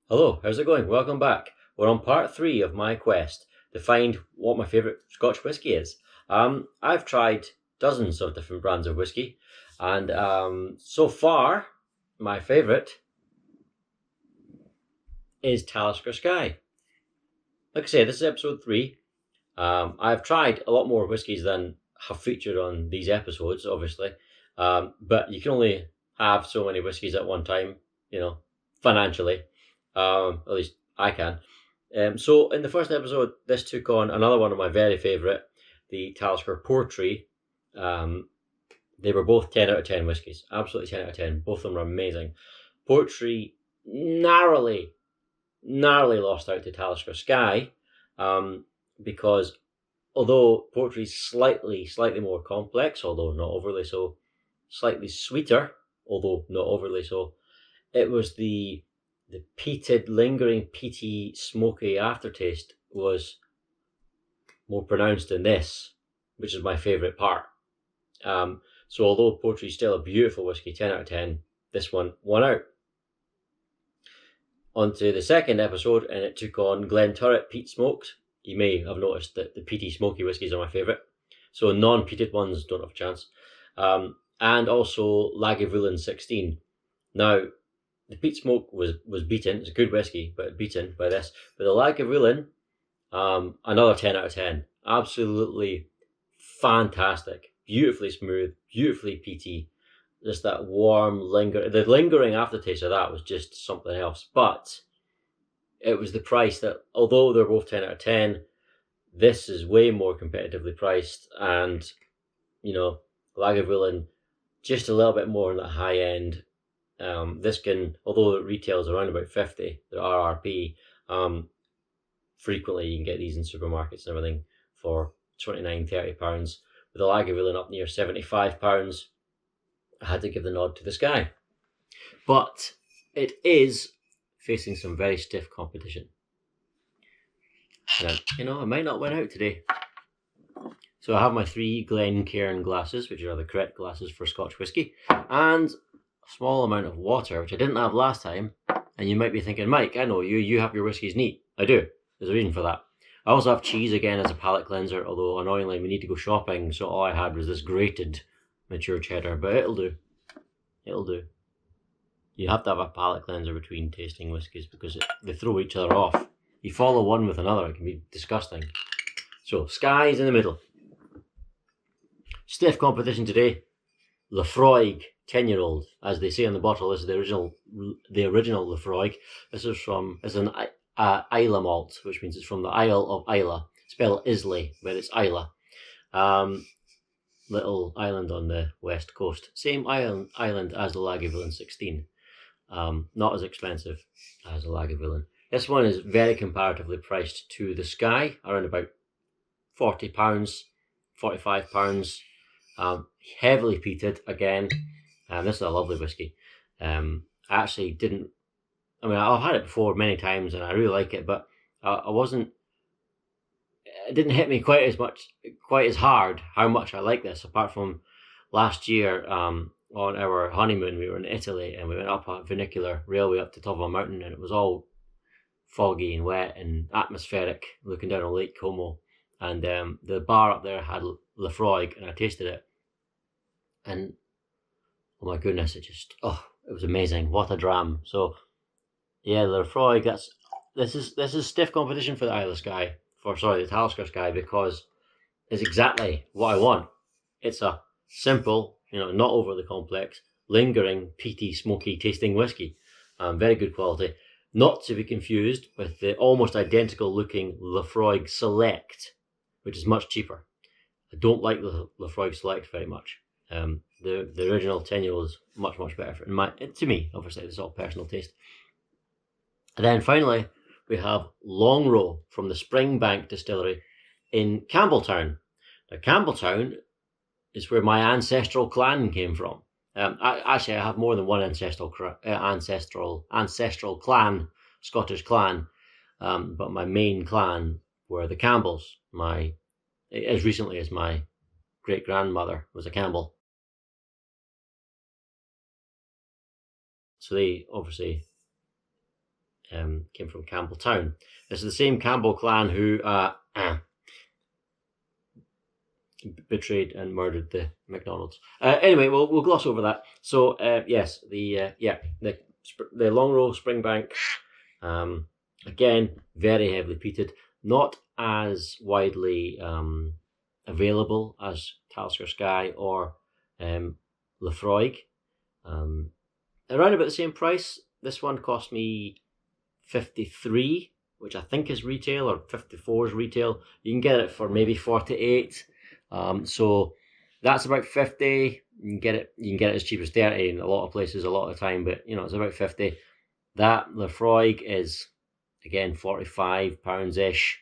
Hello, how's it going? Welcome back. We're on part 3 of my quest to find what my favourite Scotch whisky is. I've tried dozens of different brands of whisky, and so far, my favourite is Talisker Skye. Like I say, this is episode 3. I've tried a lot more whiskies than have featured on these episodes, obviously, but you can only have so many whiskies at one time, financially. At least I can. So in the first episode, this took on another one of my very favourite, the Talisker Portree. They were both 10 out of 10 whiskies. Absolutely 10 out of 10. Both of them are amazing. Portree narrowly lost out to Talisker Skye, because although Portree's slightly more complex, although not overly so, slightly sweeter, although not overly so, it was the peated, lingering, peaty, smoky aftertaste was more pronounced in this, which is my favourite part. So although Portree's still a beautiful whisky, 10 out of 10, this one won out. On to the second episode, and it took on Glenturret Peat Smoked. You may have noticed that the peaty, smoky whiskies are my favourite. So non-peated ones don't have a chance. And also Lagavulin 16. Now, the peat smoke was beaten. It's a good whiskey, but beaten by this. But the Lagavulin, another 10 out of 10. Absolutely fantastic. Beautifully smooth, beautifully peaty. Just that warm, the lingering aftertaste of that was just something else. But it was the price that, although they're both 10 out of 10, this is way more competitively priced. And, Lagavulin, just a little bit more on the high end. This can, although it retails around about 50, the RRP, frequently you can get these in supermarkets and everything for £29-30. With the Lagavulin up near £75, I had to give the nod to the Skye. But it is facing some very stiff competition. Now, I might not win out today. So I have my 3 Glencairn glasses, which are the correct glasses for Scotch whisky, and a small amount of water, which I didn't have last time. And you might be thinking, Mike, I know you have your whiskies neat. I do. There's a reason for that. I also have cheese again as a palate cleanser, although annoyingly we need to go shopping, so all I had was this grated mature cheddar, but it'll do. It'll do. You have to have a palate cleanser between tasting whiskies because they throw each other off. You follow one with another, it can be disgusting. So, Skye's in the middle. Stiff competition today. Laphroaig 10-year-old, as they say on the bottle. This is the original Laphroaig. This is an Islay malt, which means it's from the Isle of Islay. Spelled Islay, but it's Islay. Little island on the west coast. Same island as the Lagavulin 16. Not as expensive as the Lagavulin. This one is very comparatively priced to the Skye, around about £40, £45. Heavily peated again. This is a lovely whiskey. I actually didn't. I've had it before many times and I really like it, but it didn't hit me quite as hard how much I like this. Apart from last year, on our honeymoon, we were in Italy and we went up a funicular railway up to the top of a mountain, and it was all foggy and wet and atmospheric, looking down on Lake Como. And the bar up there had Laphroaig, and I tasted it, and oh my goodness, it was amazing. What a dram. So yeah, Laphroaig, this is stiff competition for the the Talisker Skye, because it's exactly what I want. It's a simple, not overly complex, lingering, peaty, smoky tasting whiskey. Very good quality. Not to be confused with the almost identical looking Laphroaig Select, which is much cheaper. I don't like the Laphroaig Select very much. The original 10-year-old is much better to me. Obviously, it's all personal taste. And then finally, we have Longrow from the Springbank Distillery in Campbelltown. Now, Campbelltown is where my ancestral clan came from. I have more than one ancestral clan, Scottish clan, but my main clan were the Campbells. As recently as my great-grandmother was a Campbell. So they obviously came from Campbelltown. This is the same Campbell clan who betrayed and murdered the McDonald's. Anyway, we'll gloss over that. So yes, the Longrow Springbank, again, very heavily peated, not as widely available as Talisker Skye or Laphroaig. Around about the same price. This one cost me 53, which I think is retail, or 54 is retail. You can get it for maybe 48. So that's about 50. You can get it as cheap as 30 in a lot of places, a lot of time, but it's about 50. That Laphroaig is again £45-ish.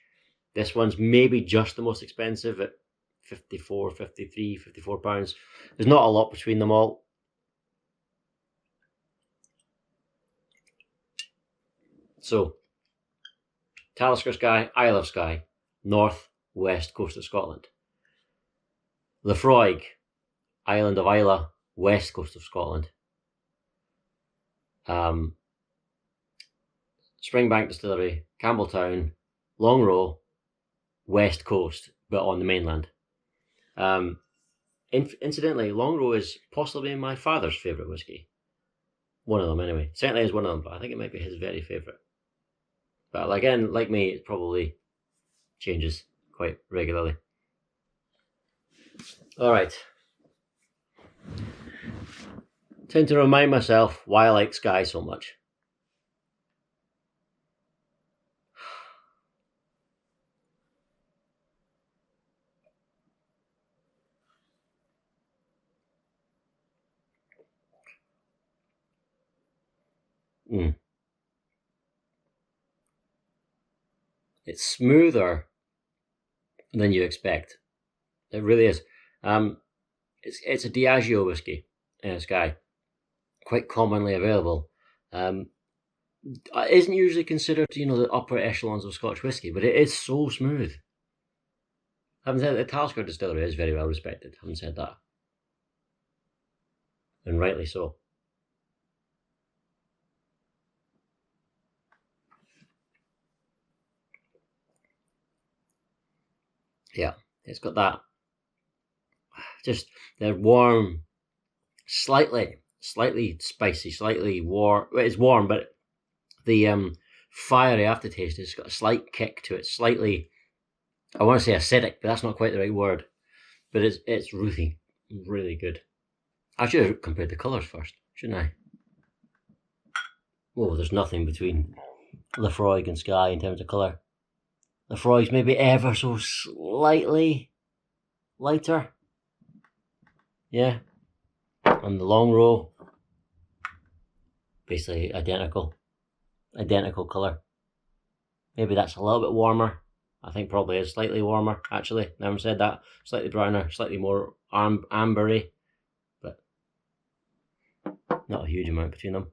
This one's maybe just the most expensive at 54, 53, 54 pounds. There's not a lot between them all. So, Talisker Skye, Isle of Skye, north west coast of Scotland. Laphroaig, island of Islay, west coast of Scotland. Springbank Distillery, Campbelltown, Longrow, west coast, but on the mainland. Incidentally, Longrow is possibly my father's favourite whiskey. One of them, anyway. Certainly is one of them, but I think it might be his very favourite. But again, like me, it probably changes quite regularly. Alright. Tend to remind myself why I like Skye so much. It's smoother than you expect. It really is. It's a Diageo whiskey, Skye, quite commonly available. It isn't usually considered, the upper echelons of Scotch whisky, but it is so smooth. Having said that, the Talisker distillery is very well respected. Having said that, and rightly so. Yeah, it's got that. Just they're warm, slightly spicy, slightly warm. Well, it's warm, but the fiery aftertaste has got a slight kick to it. Slightly, I want to say acidic, but that's not quite the right word. But it's really good. I should have compared the colours first, shouldn't I? Oh, there's nothing between Laphroaig and Skye in terms of colour. Laphroaig's maybe ever so slightly lighter. Yeah. And the Longrow, basically identical colour. Maybe that's a little bit warmer. I think probably is slightly warmer, actually. Never said that. Slightly browner, slightly more ambery, but not a huge amount between them.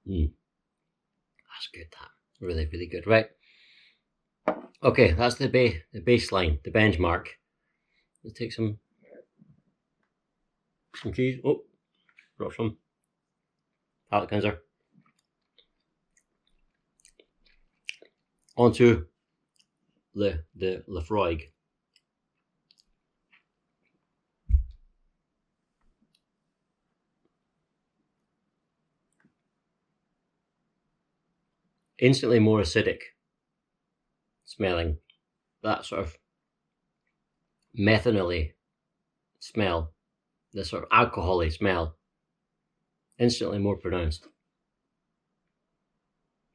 That's good, that. Really, really good. Right. Okay, that's the baseline, the benchmark. Let's take some cheese. Oh, drop some. Palate cleanser. Onto the Laphroaig. Instantly more acidic smelling. That sort of methanol-y smell, the sort of alcohol-y smell, instantly more pronounced.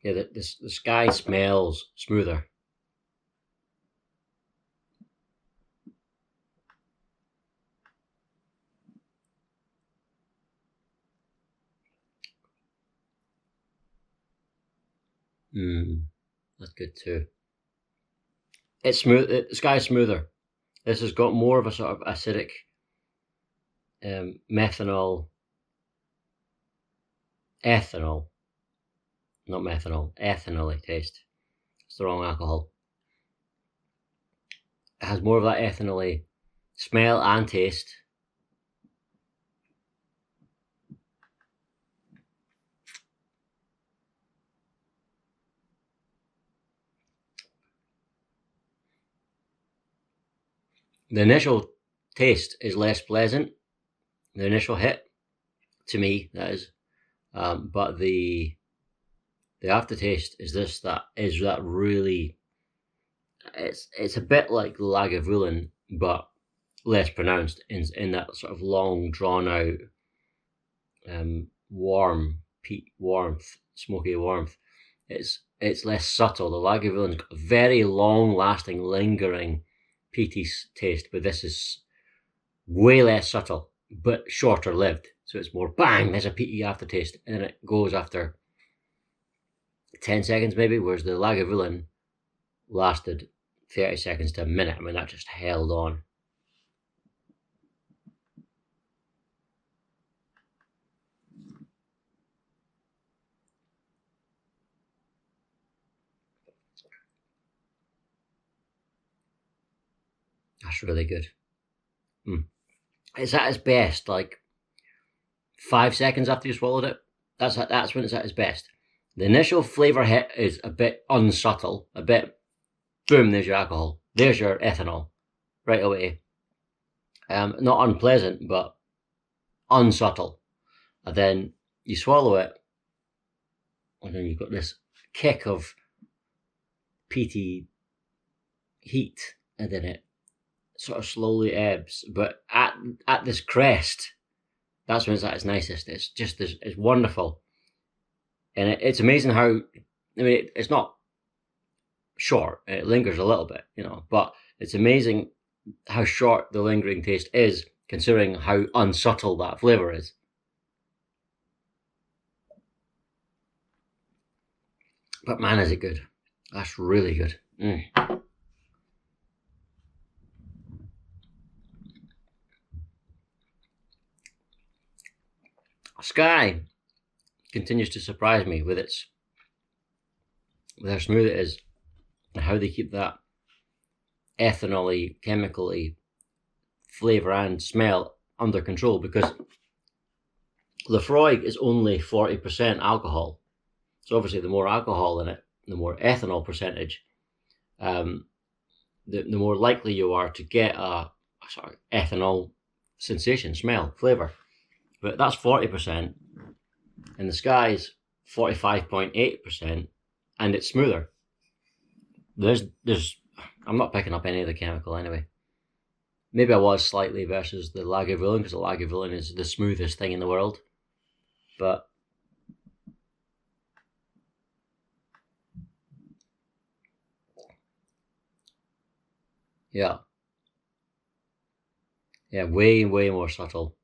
Yeah, the Skye smells smoother. That's good too. It's smooth. Skye's smoother. This has got more of a sort of acidic, ethanol, not methanol, ethanol-y taste. It's the wrong alcohol. It has more of that ethanol-y smell and taste, The initial taste is less pleasant, the initial hit, to me, that is. But the aftertaste is that really, it's a bit like Lagavulin, but less pronounced in that sort of long drawn out warmth, smoky warmth. It's less subtle. The Lagavulin's got a very long lasting, lingering peaty taste, but this is way less subtle but shorter lived. So it's more bang, there's a peaty aftertaste, and then it goes after 10 seconds maybe, whereas the Lagavulin lasted 30 seconds to a minute. I mean, that just held on. That's really good. It's at its best, like 5 seconds after you swallowed it. That's when it's at its best. The initial flavour hit is a bit unsubtle, a bit, boom, there's your alcohol, there's your ethanol, right away. Not unpleasant, but unsubtle. And then you swallow it, and then you've got this kick of peaty heat, and then it sort of slowly ebbs. But at this crest, that's when it's at its nicest. It's just it's wonderful, and it's amazing how, I mean, it's not short. It lingers a little bit, but it's amazing how short the lingering taste is, considering how unsubtle that flavour is. But man, is it good. That's really good. Skye continues to surprise me with how smooth it is, and how they keep that ethanol-y, chemical-y flavour and smell under control, because Laphroaig is only 40% alcohol. So obviously the more alcohol in it, the more ethanol percentage, the more likely you are to get a sort of ethanol sensation, smell, flavour. But that's 40%, and the Skye's 45.8%, and it's smoother. I'm not picking up any of the chemical anyway. Maybe I was slightly versus the Lagavulin, because the Lagavulin is the smoothest thing in the world. But yeah, way more subtle.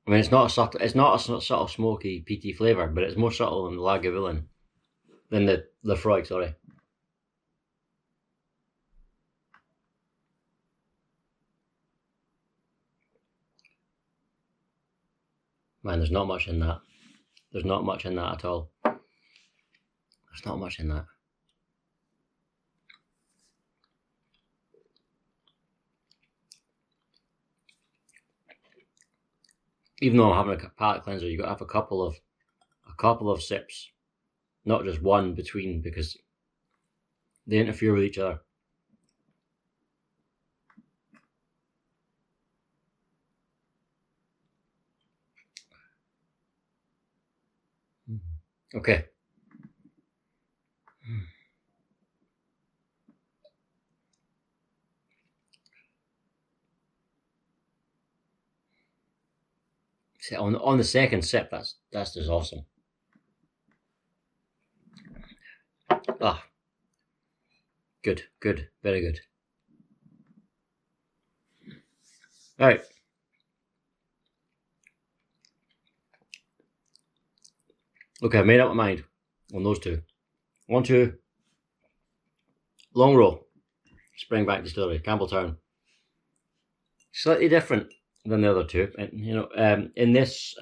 I mean, it's not a subtle smoky peaty flavour, but it's more subtle than the Lagavulin, than the Laphroaig, sorry. Man, there's not much in that. There's not much in that at all. There's not much in that. Even though I'm having a palate cleanser, you've got to have a couple of sips, not just one between, because they interfere with each other. Okay. See, on the second sip, that's just awesome. Ah, good, very good. All right. Okay, I've made up my mind on those two. On to Longrow, Springbank Distillery, Campbelltown. Slightly different than the other two, and in this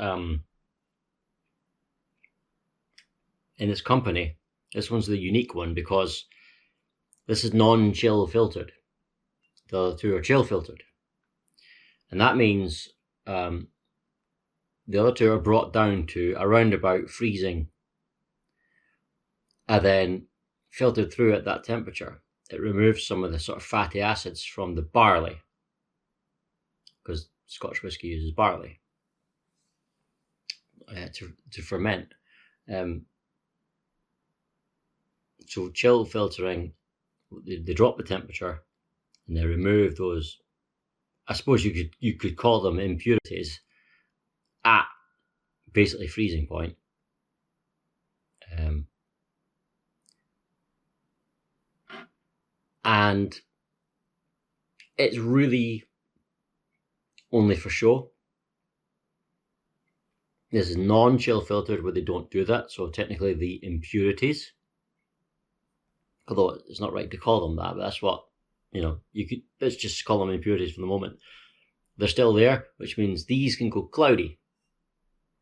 company, this one's the unique one because this is non-chill filtered. The other two are chill filtered, and that means the other two are brought down to around about freezing, and then filtered through at that temperature. it removes some of the sort of fatty acids from the barley, because Scotch whisky uses barley to ferment. So chill filtering, they drop the temperature and they remove those, I suppose you could call them impurities, at basically freezing point. And it's really only for show. This is non-chill filtered where they don't do that, so technically the impurities, although it's not right to call them that, but that's what, let's just call them impurities for the moment. They're still there, which means these can go cloudy.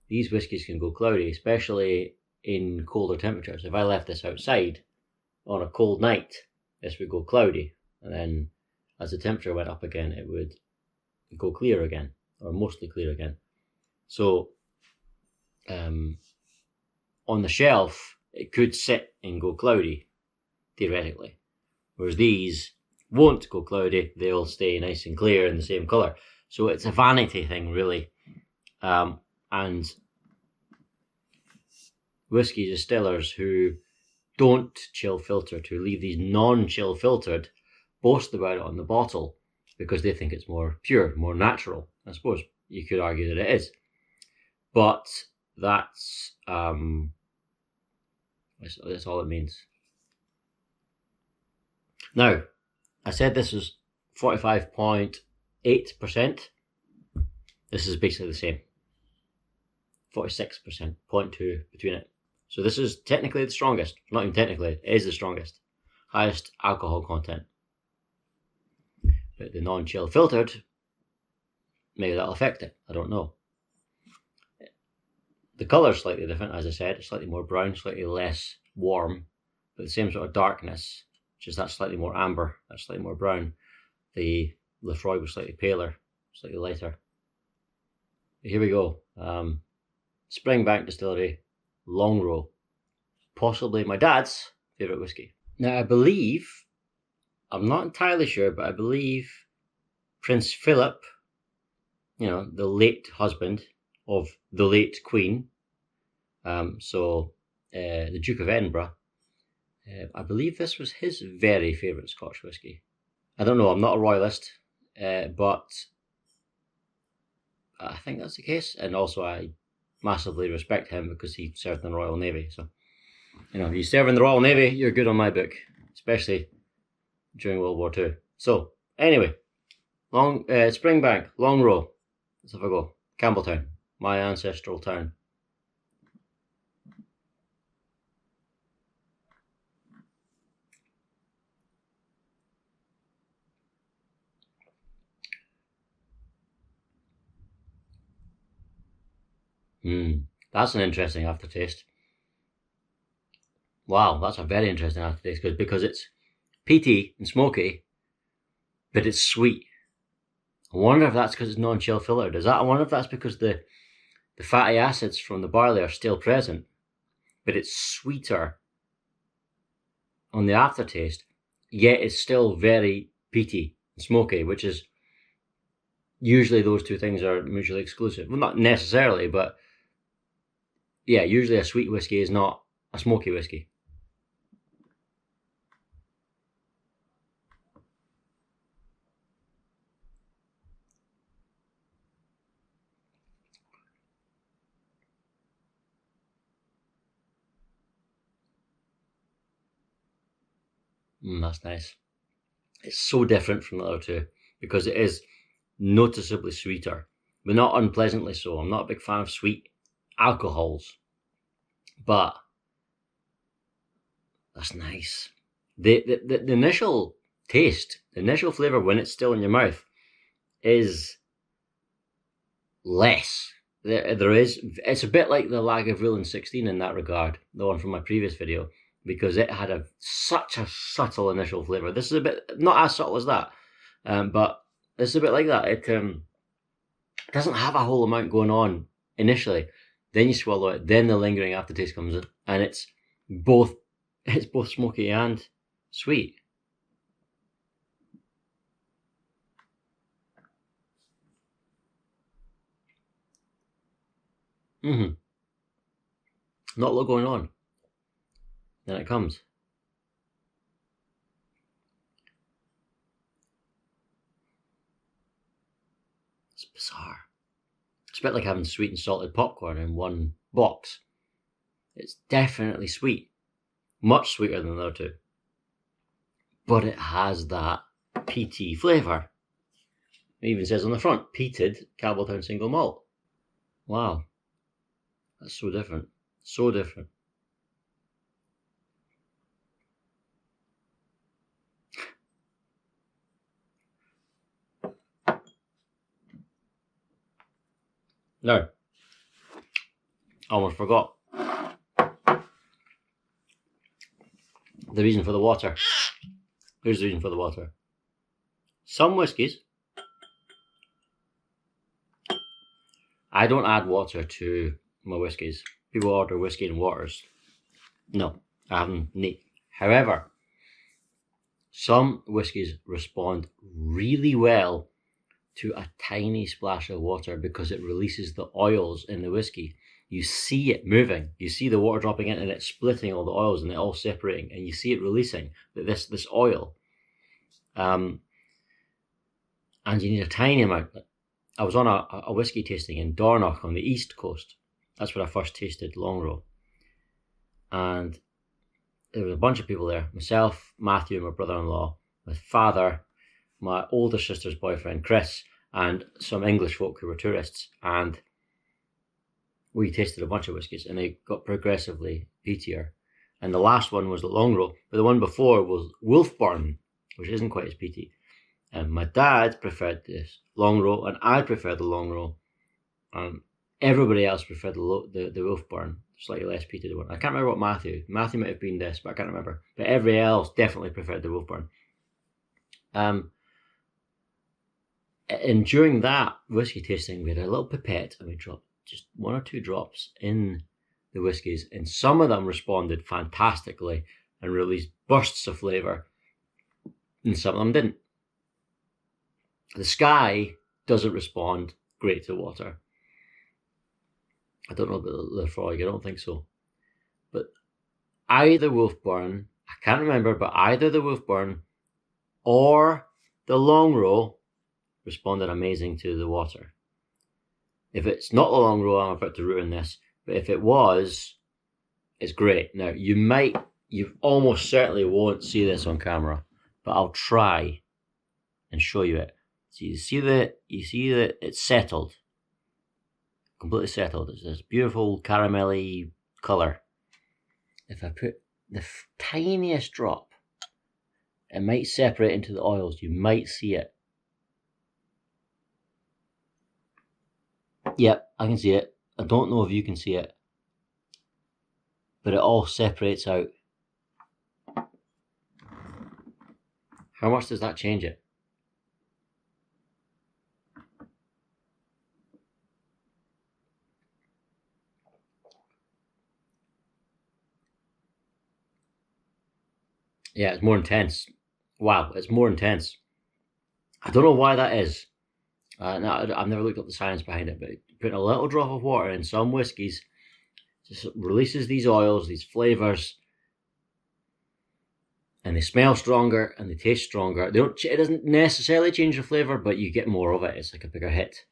These whiskies can go cloudy, especially in colder temperatures. If I left this outside on a cold night, this would go cloudy, and then as the temperature went up again, it would go clear again, or mostly clear again. So on the shelf, it could sit and go cloudy, theoretically, whereas these won't go cloudy. They'll stay nice and clear in the same colour. So it's a vanity thing, really. And whiskey distillers who don't chill filter, to leave these non-chill filtered, boast about it on the bottle because they think it's more pure, more natural. I suppose you could argue that it is, but that's all it means. Now, I said this is 45.8%. This is basically the same. 46%, 0.2 between it. So this is technically the strongest. Not even technically, it is the strongest. Highest alcohol content. But the non-chill filtered, maybe that'll affect it. I don't know. The colour's slightly different, as I said. It's slightly more brown, slightly less warm, but the same sort of darkness. Just that slightly more amber, that's slightly more brown. The Laphroaig was slightly paler, slightly lighter. But here we go. Springbank Distillery, Longrow. Possibly my dad's favourite whisky. Now I believe, I'm not entirely sure, but I believe Prince Philip, the late husband of the late Queen, the Duke of Edinburgh, I believe this was his very favourite Scotch whisky. I don't know, I'm not a royalist, but I think that's the case. And also I massively respect him because he served in the Royal Navy. So, if you serve in the Royal Navy, you're good on my book, especially during World War II. So, anyway, Springbank, Longrow. Let's have a go. Campbelltown, my ancestral town. That's an interesting aftertaste. Wow, that's a very interesting aftertaste because it's peaty and smoky, but it's sweet. I wonder if that's because it's non-chill filtered. I wonder if that's because the fatty acids from the barley are still present, but it's sweeter on the aftertaste, yet it's still very peaty and smoky, which is usually those two things are mutually exclusive. Well, not necessarily, but yeah, usually a sweet whiskey is not a smoky whiskey. That's nice. It's so different from the other two because it is noticeably sweeter, but not unpleasantly so. I'm not a big fan of sweet alcohols, but that's nice. The initial taste, the initial flavour when it's still in your mouth is less. It's a bit like the Lagavulin 16 in that regard, the one from my previous video, because it had such a subtle initial flavour. This is a bit, not as subtle as that, but it's a bit like that. It doesn't have a whole amount going on initially. Then you swallow it, then the lingering aftertaste comes in, and it's both smoky and sweet. Not a lot going on. Then it comes. It's bizarre. It's a bit like having sweet and salted popcorn in one box. It's definitely sweet. Much sweeter than the other two. But it has that peaty flavour. It even says on the front, peated Campbelltown single malt. Wow. That's so different. So different. Now, I almost forgot the reason for the water. Here's the reason for the water. Some whiskies, I don't add water to my whiskies. People order whiskey and waters. No, I haven't. However, some whiskies respond really well to a tiny splash of water because it releases the oils in the whiskey. You see it moving. You see the water dropping in and it's splitting all the oils and it all separating, and you see it releasing this oil. And you need a tiny amount. I was on a whiskey tasting in Dornoch on the east coast. That's where I first tasted Longrow. And there was a bunch of people there. Myself, Matthew, my brother-in-law, my father, my older sister's boyfriend, Chris, and some English folk who were tourists. And we tasted a bunch of whiskies and they got progressively peatier. And the last one was the Longrow, but the one before was Wolfburn, which isn't quite as peaty. And my dad preferred this Longrow, and I preferred the Longrow. Everybody else preferred the Wolfburn, slightly less peated one. I can't remember what Matthew might have been this, but I can't remember. But everybody else definitely preferred the Wolfburn. And during that whiskey tasting, we had a little pipette and we dropped just 1 or 2 drops in the whiskies, and some of them responded fantastically and released bursts of flavour, and some of them didn't. The Skye doesn't respond great to water. I don't know about the Laphroaig, I don't think so. But either Wolfburn, I can't remember, but either the Wolfburn or the Longrow responded amazing to the water. If it's not the Longrow, I'm about to ruin this, but if it was, it's great. Now, you almost certainly won't see this on camera, but I'll try and show you it. So you see that it's settled, completely settled. It's this beautiful caramelly colour. If I put the tiniest drop, it might separate into the oils. You might see it. Yep, I can see it. I don't know if you can see it, but it all separates out. How much does that change it? Yeah, it's more intense. Wow, it's more intense. I don't know why that is. No, I've never looked up the science behind it, but putting a little drop of water in some whiskies just releases these oils, these flavours, and they smell stronger and they taste stronger. It doesn't necessarily change the flavour, but you get more of it. It's like a bigger hit.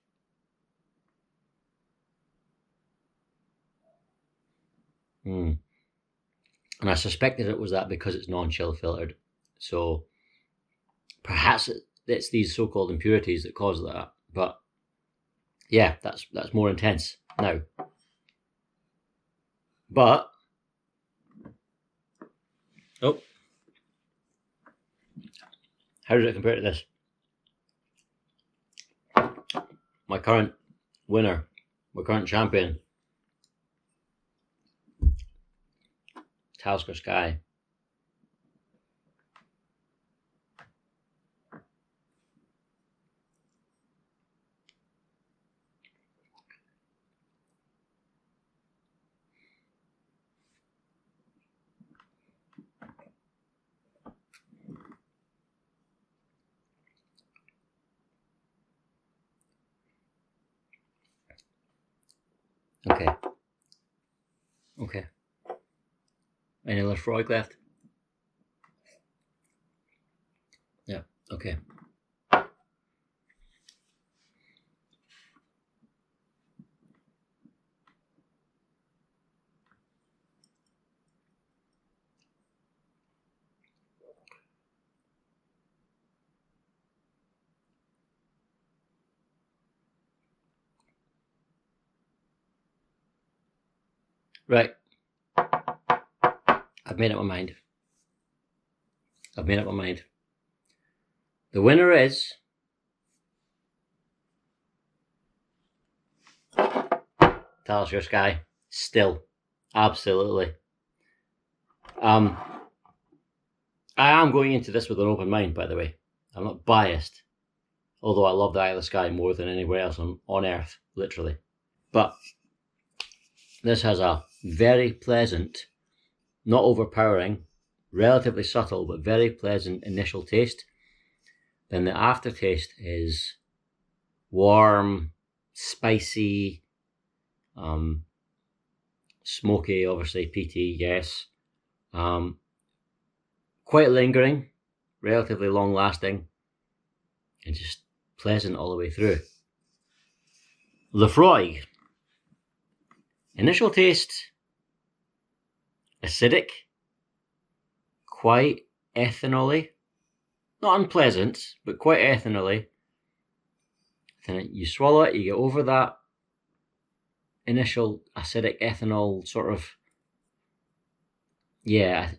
And I suspected it was that because it's non-chill filtered. So perhaps it's these so-called impurities that cause that. But yeah, that's more intense now. But how does it compare to this? My current winner, my current champion, Talisker Skye. Okay. Okay. Any Laphroaig left? Yeah. Okay. Right. I've made up my mind. I've made up my mind. The winner is Talisker Skye. Still. Absolutely. I am going into this with an open mind, by the way. I'm not biased. Although I love the Isle of Skye more than anywhere else on earth, literally. But this has a very pleasant, not overpowering, relatively subtle, but very pleasant initial taste. Then the aftertaste is warm, spicy, smoky, obviously, peaty, yes. Quite lingering, relatively long lasting, and just pleasant all the way through. Laphroaig. Initial taste, acidic, quite ethanol-y. Not unpleasant, but quite ethanol-y. Then you swallow it, you get over that initial acidic ethanol sort of, yeah,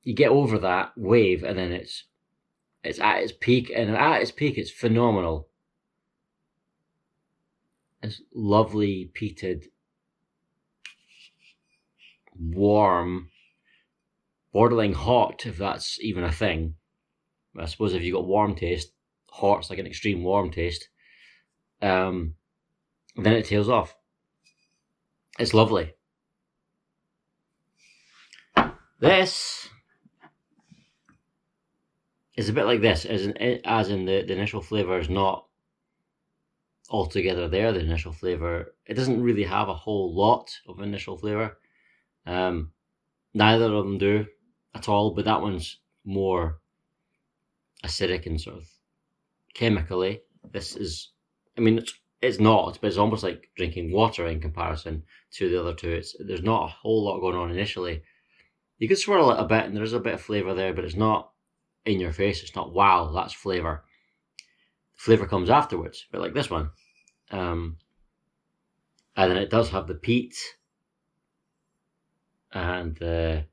you get over that wave, and then it's at its peak, and at its peak it's phenomenal. It's lovely peated, warm, borderline hot, if that's even a thing. I suppose if you got warm taste, hot's like an extreme warm taste. Then it tails off. It's lovely. This is a bit like this, as in the initial flavour is not altogether there. The initial flavour, it doesn't really have a whole lot of initial flavour. Neither of them do at all, but that one's more acidic and sort of chemically. This is, I mean, it's not, but it's almost like drinking water in comparison to the other two. There's not a whole lot going on initially. You could swirl it a bit, and there is a bit of flavour there, but it's not in your face. It's not, wow, that's flavour. Flavour comes afterwards, a bit like this one. And then it does have the peat and the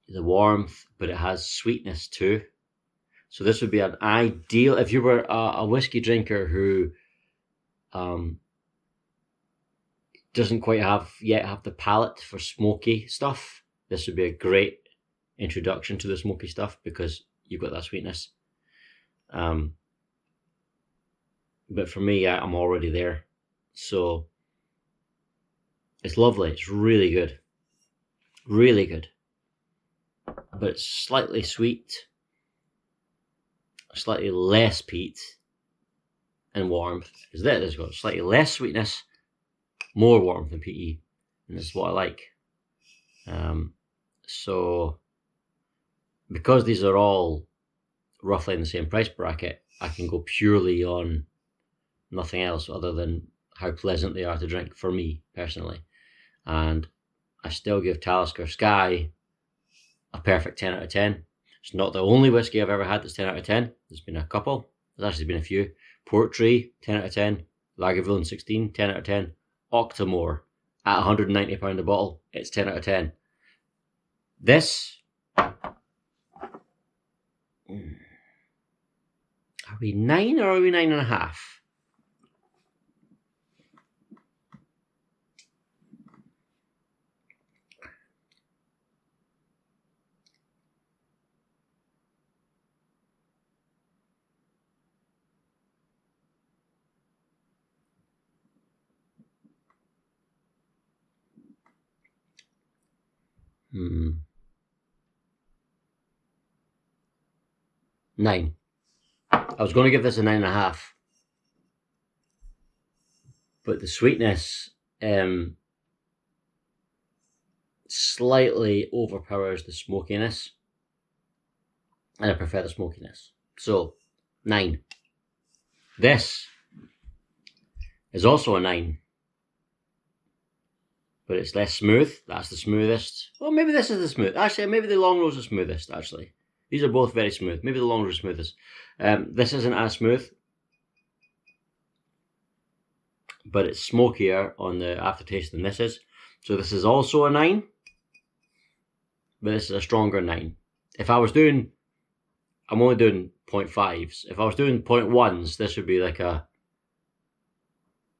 warmth, but it has sweetness too. So this would be an ideal, if you were a whiskey drinker who doesn't quite have the palate for smoky stuff, this would be a great introduction to the smoky stuff because you've got that sweetness. But for me, I'm already there. So it's lovely. It's really good. Really good. But it's slightly sweet, slightly less peat and warmth. Is that it's got slightly less sweetness, more warmth and peaty, and this is what I like. So because these are all roughly in the same price bracket, I can go purely on nothing else other than how pleasant they are to drink for me personally. And I still give Talisker Skye a perfect 10 out of 10. It's not the only whiskey I've ever had that's 10 out of 10. There's been a couple. There's actually been a few. Portree, 10 out of 10. Lagavulin 16, 10 out of 10. Octomore, at £190 a bottle, it's 10 out of 10. This, are we 9 or are we 9.5? Nine. I was going to give this a 9.5, but the sweetness slightly overpowers the smokiness, and I prefer the smokiness. So 9. This is also a 9, but it's less smooth. That's the smoothest. Well, maybe this is the smooth. Actually, maybe the Longrow's the smoothest. Actually, these are both very smooth. Maybe the Longrow's smoothest. This isn't as smooth, but it's smokier on the aftertaste than this is. So this is also a 9, but this is a stronger 9. If I was doing, I'm only doing 0.5s. If I was doing 0.1s, this would be like a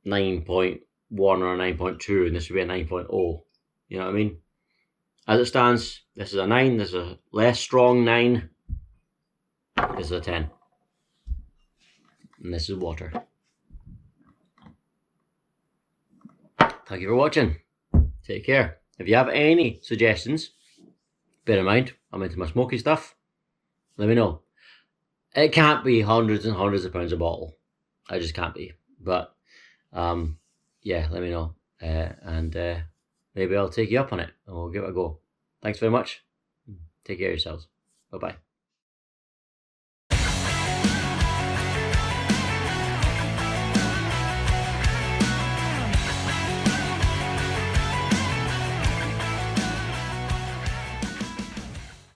9.1 or a 9.2, and this would be a 9.0. You know what I mean? As it stands, this is a 9, this is a less strong 9, this is a 10. And this is water. Thank you for watching. Take care. If you have any suggestions, bear in mind, I'm into my smoky stuff. Let me know. It can't be hundreds and hundreds of pounds a bottle. I just can't be. But, yeah, let me know. And maybe I'll take you up on it and we'll give it a go. Thanks very much. Take care of yourselves. Bye-bye.